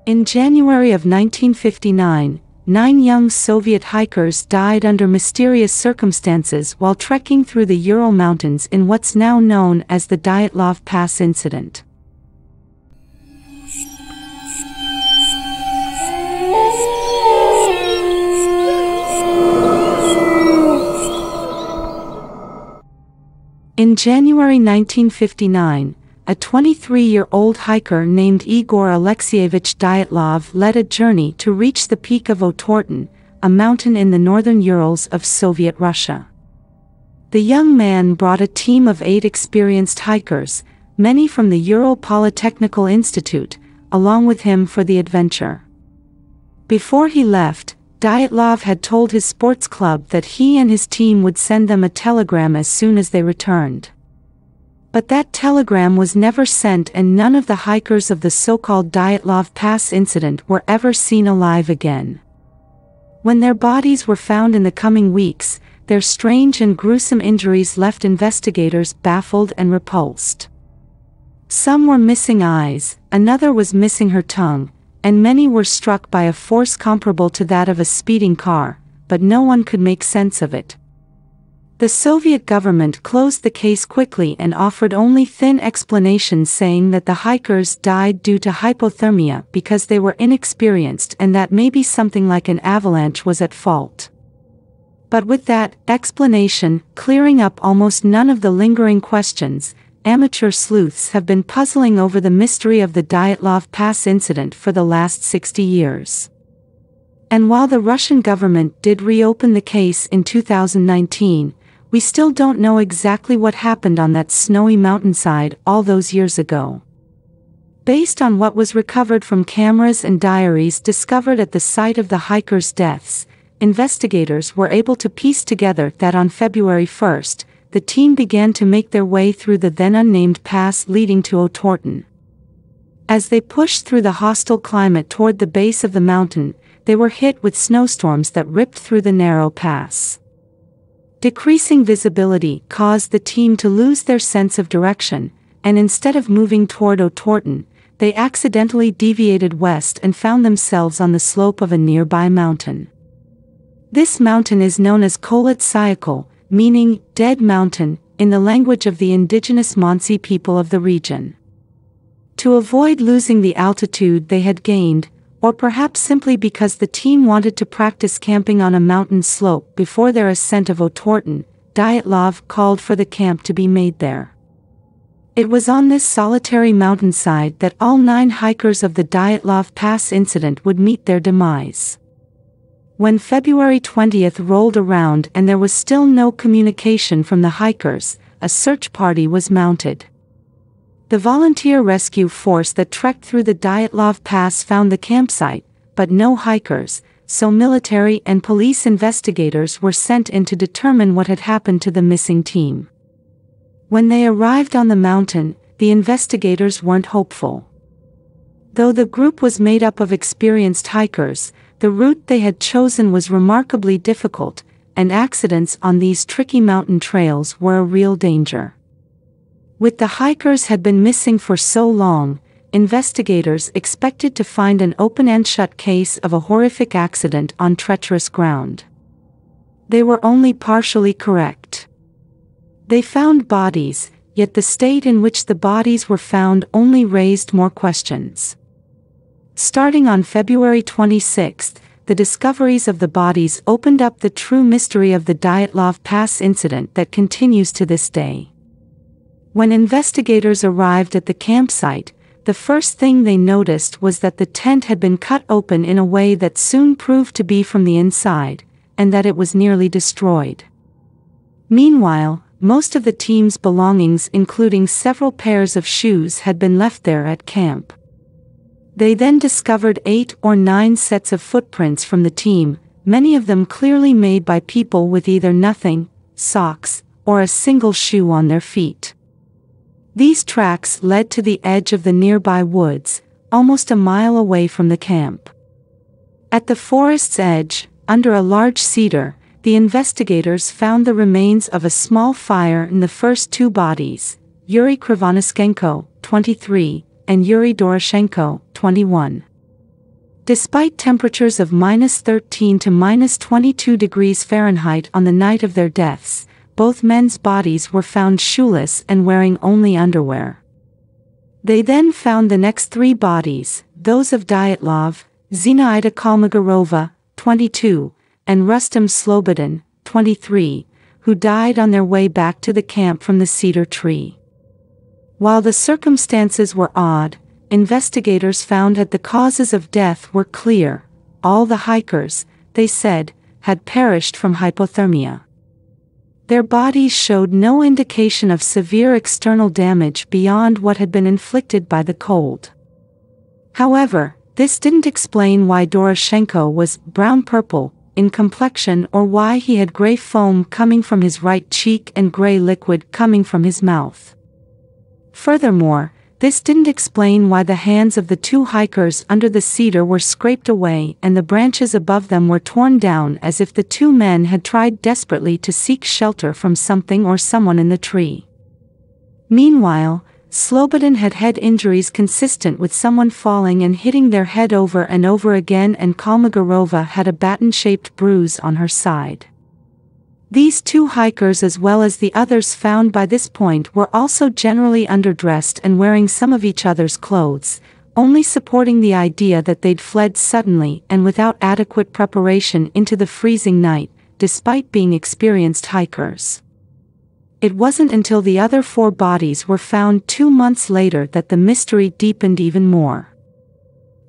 In January of 1959, 9 young Soviet hikers died under mysterious circumstances while trekking through the Ural Mountains in what's now known as the Dyatlov Pass incident. In January 1959, a 23-year-old hiker named Igor Alexeyevich Dyatlov led a journey to reach the peak of Otorten, a mountain in the Northern Urals of Soviet Russia. The young man brought a team of 8 experienced hikers, many from the Ural Polytechnical Institute, along with him for the adventure. Before he left, Dyatlov had told his sports club that he and his team would send them a telegram as soon as they returned. But that telegram was never sent, and none of the hikers of the so-called Dyatlov Pass incident were ever seen alive again. When their bodies were found in the coming weeks, their strange and gruesome injuries left investigators baffled and repulsed. Some were missing eyes, another was missing her tongue, and many were struck by a force comparable to that of a speeding car, but no one could make sense of it. The Soviet government closed the case quickly and offered only thin explanations, saying that the hikers died due to hypothermia because they were inexperienced and that maybe something like an avalanche was at fault. But with that explanation clearing up almost none of the lingering questions, amateur sleuths have been puzzling over the mystery of the Dyatlov Pass incident for the last 60 years. And while the Russian government did reopen the case in 2019, we still don't know exactly what happened on that snowy mountainside all those years ago. Based on what was recovered from cameras and diaries discovered at the site of the hikers' deaths, investigators were able to piece together that on February 1st, the team began to make their way through the then unnamed pass leading to Otorten. As they pushed through the hostile climate toward the base of the mountain, they were hit with snowstorms that ripped through the narrow pass. Decreasing visibility caused the team to lose their sense of direction, and instead of moving toward Otorten, they accidentally deviated west and found themselves on the slope of a nearby mountain. This mountain is known as Kholat Syakhl, meaning dead mountain, in the language of the indigenous Mansi people of the region. To avoid losing the altitude they had gained, or perhaps simply because the team wanted to practice camping on a mountain slope before their ascent of Otorten, Dyatlov called for the camp to be made there. It was on this solitary mountainside that all 9 hikers of the Dyatlov Pass incident would meet their demise. When February 20th rolled around and there was still no communication from the hikers, a search party was mounted. The volunteer rescue force that trekked through the Dyatlov Pass found the campsite, but no hikers, so military and police investigators were sent in to determine what had happened to the missing team. When they arrived on the mountain, the investigators weren't hopeful. Though the group was made up of experienced hikers, the route they had chosen was remarkably difficult, and accidents on these tricky mountain trails were a real danger. With the hikers had been missing for so long, investigators expected to find an open-and-shut case of a horrific accident on treacherous ground. They were only partially correct. They found bodies, yet the state in which the bodies were found only raised more questions. Starting on February 26, the discoveries of the bodies opened up the true mystery of the Dyatlov Pass incident that continues to this day. When investigators arrived at the campsite, the first thing they noticed was that the tent had been cut open in a way that soon proved to be from the inside, and that it was nearly destroyed. Meanwhile, most of the team's belongings, including several pairs of shoes, had been left there at camp. They then discovered 8 or 9 sets of footprints from the team, many of them clearly made by people with either nothing, socks, or a single shoe on their feet. These tracks led to the edge of the nearby woods, almost a mile away from the camp. At the forest's edge, under a large cedar, the investigators found the remains of a small fire in the first 2 bodies, Yuri Krivonischenko, 23, and Yuri Doroshenko, 21. Despite temperatures of -13 to -22 degrees Fahrenheit on the night of their deaths, both men's bodies were found shoeless and wearing only underwear. They then found the next three bodies, those of Dyatlov, Zinaida Kalmogorova, 22, and Rustam Slobodin, 23, who died on their way back to the camp from the cedar tree. While the circumstances were odd, investigators found that the causes of death were clear. All the hikers, they said, had perished from hypothermia. Their bodies showed no indication of severe external damage beyond what had been inflicted by the cold. However, this didn't explain why Doroshenko was brown-purple in complexion or why he had gray foam coming from his right cheek and gray liquid coming from his mouth. Furthermore, this didn't explain why the hands of the two hikers under the cedar were scraped away and the branches above them were torn down as if the two men had tried desperately to seek shelter from something or someone in the tree. Meanwhile, Slobodin had head injuries consistent with someone falling and hitting their head over and over again, and Kalmogorova had a baton-shaped bruise on her side. These two hikers, as well as the others found by this point, were also generally underdressed and wearing some of each other's clothes, only supporting the idea that they'd fled suddenly and without adequate preparation into the freezing night, despite being experienced hikers. It wasn't until the other four bodies were found 2 months later that the mystery deepened even more.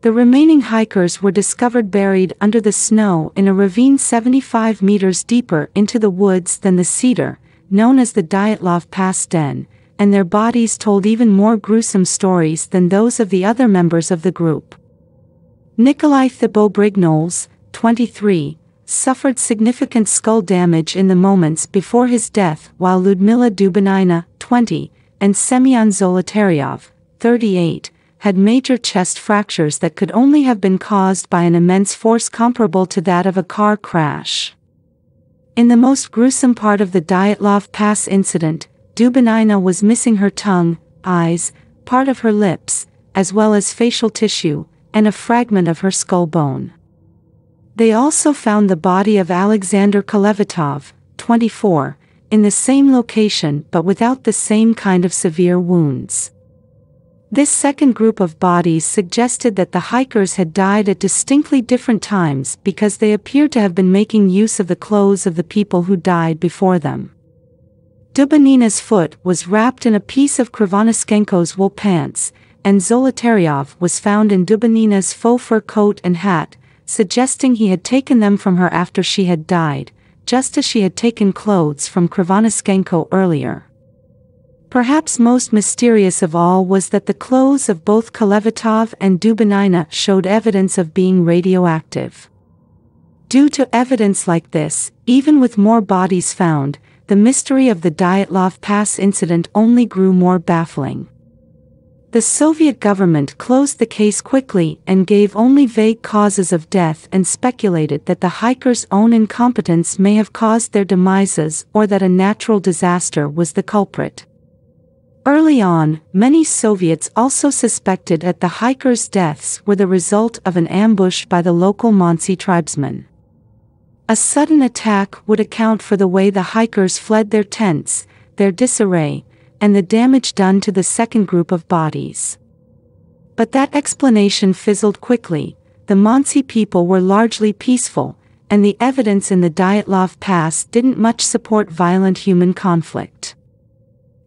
The remaining hikers were discovered buried under the snow in a ravine 75 meters deeper into the woods than the cedar, known as the Dyatlov Pass Den, and their bodies told even more gruesome stories than those of the other members of the group. Nikolai Thibault-Brignoles, 23, suffered significant skull damage in the moments before his death, while Ludmila Dubinina, 20, and Semyon Zolotaryov, 38, had major chest fractures that could only have been caused by an immense force comparable to that of a car crash. In the most gruesome part of the Dyatlov Pass incident, Dubinina was missing her tongue, eyes, part of her lips, as well as facial tissue, and a fragment of her skull bone. They also found the body of Alexander Kolevatov, 24, in the same location but without the same kind of severe wounds. This second group of bodies suggested that the hikers had died at distinctly different times because they appeared to have been making use of the clothes of the people who died before them. Dubinina's foot was wrapped in a piece of Krivonischenko's wool pants, and Zolotaryov was found in Dubinina's faux fur coat and hat, suggesting he had taken them from her after she had died, just as she had taken clothes from Krivonischenko earlier. Perhaps most mysterious of all was that the clothes of both Kolevatov and Dubinina showed evidence of being radioactive. Due to evidence like this, even with more bodies found, the mystery of the Dyatlov Pass incident only grew more baffling. The Soviet government closed the case quickly and gave only vague causes of death and speculated that the hikers' own incompetence may have caused their demises or that a natural disaster was the culprit. Early on, many Soviets also suspected that the hikers' deaths were the result of an ambush by the local Mansi tribesmen. A sudden attack would account for the way the hikers fled their tents, their disarray, and the damage done to the second group of bodies. But that explanation fizzled quickly. The Mansi people were largely peaceful, and the evidence in the Dyatlov Pass didn't much support violent human conflict.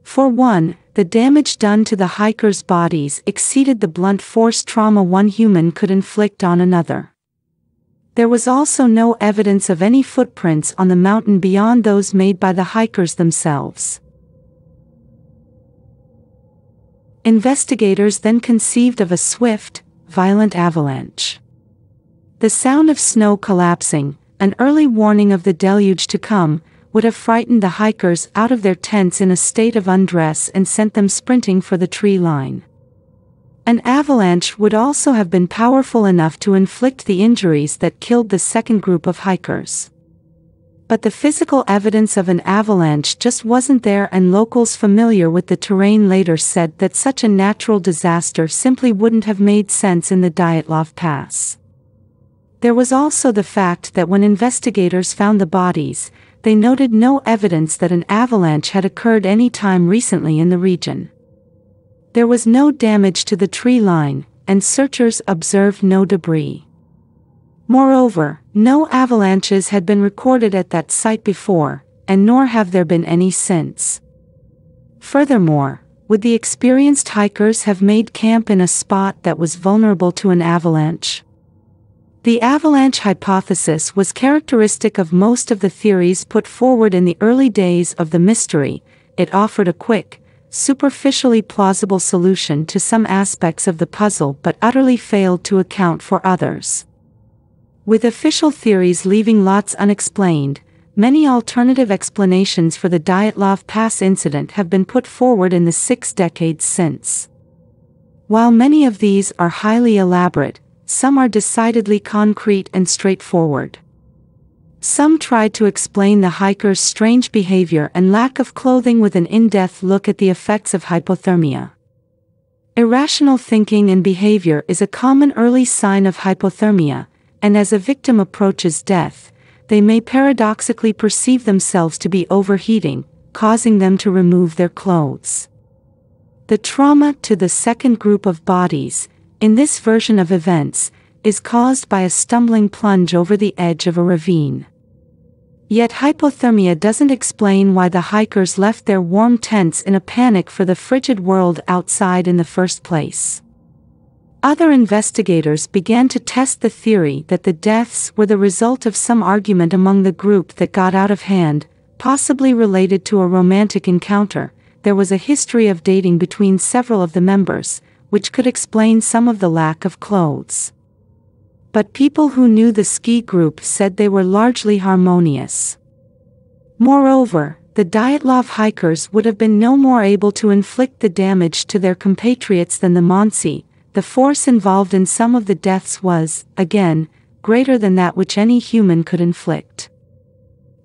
For one, the damage done to the hikers' bodies exceeded the blunt force trauma one human could inflict on another. There was also no evidence of any footprints on the mountain beyond those made by the hikers themselves. Investigators then conceived of a swift, violent avalanche. The sound of snow collapsing, an early warning of the deluge to come, would have frightened the hikers out of their tents in a state of undress and sent them sprinting for the tree line. An avalanche would also have been powerful enough to inflict the injuries that killed the second group of hikers. But the physical evidence of an avalanche just wasn't there, and locals familiar with the terrain later said that such a natural disaster simply wouldn't have made sense in the Dyatlov Pass. There was also the fact that when investigators found the bodies, they noted no evidence that an avalanche had occurred any time recently in the region. There was no damage to the tree line, and searchers observed no debris. Moreover, no avalanches had been recorded at that site before, and nor have there been any since. Furthermore, would the experienced hikers have made camp in a spot that was vulnerable to an avalanche? The avalanche hypothesis was characteristic of most of the theories put forward in the early days of the mystery. It offered a quick, superficially plausible solution to some aspects of the puzzle but utterly failed to account for others. With official theories leaving lots unexplained, many alternative explanations for the Dyatlov Pass incident have been put forward in the 6 decades since. While many of these are highly elaborate, some are decidedly concrete and straightforward. Some tried to explain the hikers' strange behavior and lack of clothing with an in-depth look at the effects of hypothermia. Irrational thinking and behavior is a common early sign of hypothermia, and as a victim approaches death, they may paradoxically perceive themselves to be overheating, causing them to remove their clothes. The trauma to the second group of bodies, in this version of events, is caused by a stumbling plunge over the edge of a ravine. Yet hypothermia doesn't explain why the hikers left their warm tents in a panic for the frigid world outside in the first place. Other investigators began to test the theory that the deaths were the result of some argument among the group that got out of hand, possibly related to a romantic encounter. There was a history of dating between several of the members, which could explain some of the lack of clothes. But people who knew the ski group said they were largely harmonious. Moreover, the Dyatlov hikers would have been no more able to inflict the damage to their compatriots than the Monsi. The force involved in some of the deaths was, again, greater than that which any human could inflict.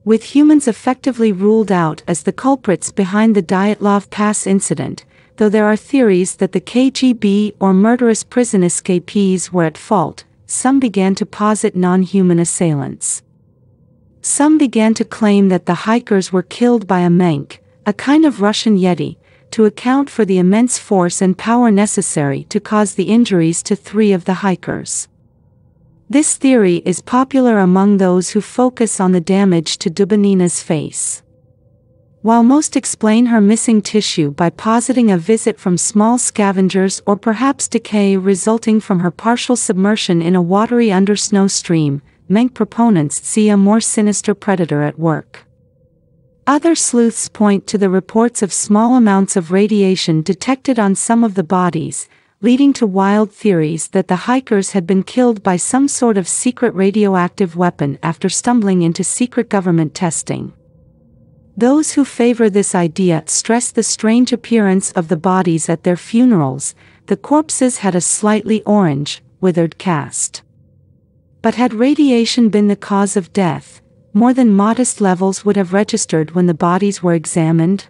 With humans effectively ruled out as the culprits behind the Dyatlov Pass incident, though there are theories that the KGB or murderous prison escapees were at fault, some began to posit non-human assailants. Some began to claim that the hikers were killed by a menk, a kind of Russian Yeti, to account for the immense force and power necessary to cause the injuries to 3 of the hikers. This theory is popular among those who focus on the damage to Dubinina's face. While most explain her missing tissue by positing a visit from small scavengers or perhaps decay resulting from her partial submersion in a watery undersnow stream, menk proponents see a more sinister predator at work. Other sleuths point to the reports of small amounts of radiation detected on some of the bodies, leading to wild theories that the hikers had been killed by some sort of secret radioactive weapon after stumbling into secret government testing. Those who favor this idea stress the strange appearance of the bodies at their funerals. The corpses had a slightly orange, withered cast. But had radiation been the cause of death, more than modest levels would have registered when the bodies were examined.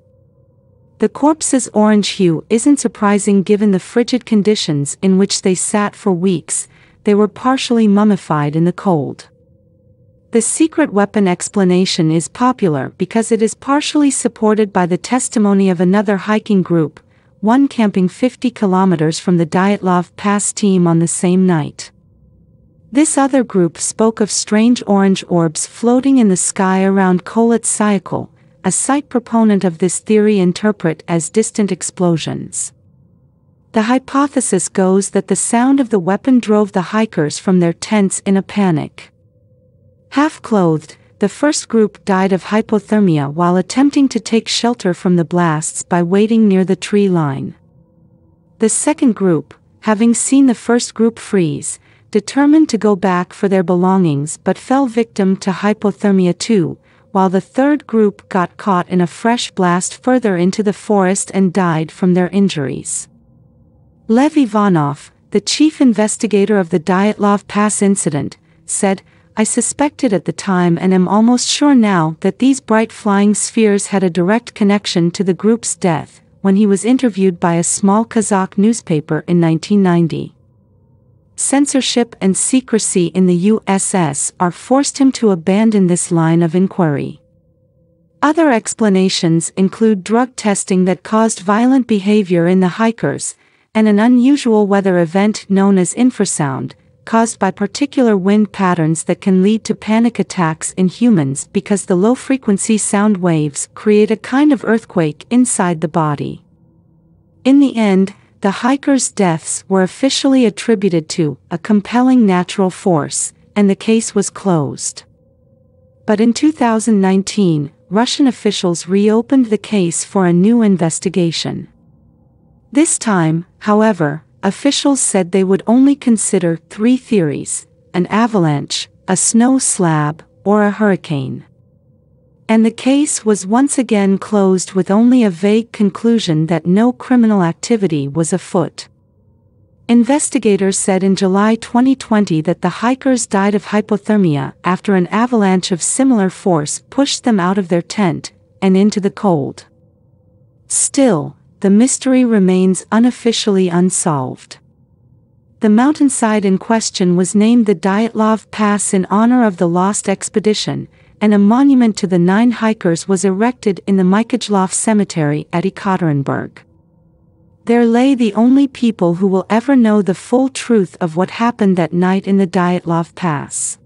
The corpses' orange hue isn't surprising given the frigid conditions in which they sat for weeks. They were partially mummified in the cold. The secret weapon explanation is popular because it is partially supported by the testimony of another hiking group, one camping 50 kilometers from the Dyatlov Pass team on the same night. This other group spoke of strange orange orbs floating in the sky around Kholat Syakhl, a site proponent of this theory interpret as distant explosions. The hypothesis goes that the sound of the weapon drove the hikers from their tents in a panic. Half-clothed, the first group died of hypothermia while attempting to take shelter from the blasts by waiting near the tree line. The second group, having seen the first group freeze, determined to go back for their belongings but fell victim to hypothermia too, while the third group got caught in a fresh blast further into the forest and died from their injuries. Lev Ivanov, the chief investigator of the Dyatlov Pass incident, said, "I suspected at the time and am almost sure now that these bright flying spheres had a direct connection to the group's death," when he was interviewed by a small Kazakh newspaper in 1990. censorship and secrecy in the USSR forced him to abandon this line of inquiry. Other explanations include drug testing that caused violent behavior in the hikers, and an unusual weather event known as infrasound, caused by particular wind patterns that can lead to panic attacks in humans because the low-frequency sound waves create a kind of earthquake inside the body. In the end, the hikers' deaths were officially attributed to a compelling natural force, and the case was closed. But in 2019, Russian officials reopened the case for a new investigation. This time, however, officials said they would only consider 3 theories: an avalanche, a snow slab, or a hurricane. And the case was once again closed with only a vague conclusion that no criminal activity was afoot. Investigators said in July 2020 that the hikers died of hypothermia after an avalanche of similar force pushed them out of their tent and into the cold. Still, the mystery remains unofficially unsolved. The mountainside in question was named the Dyatlov Pass in honor of the lost expedition, and a monument to the 9 hikers was erected in the Mykolaiv Cemetery at Ekaterinburg. There lay the only people who will ever know the full truth of what happened that night in the Dyatlov Pass.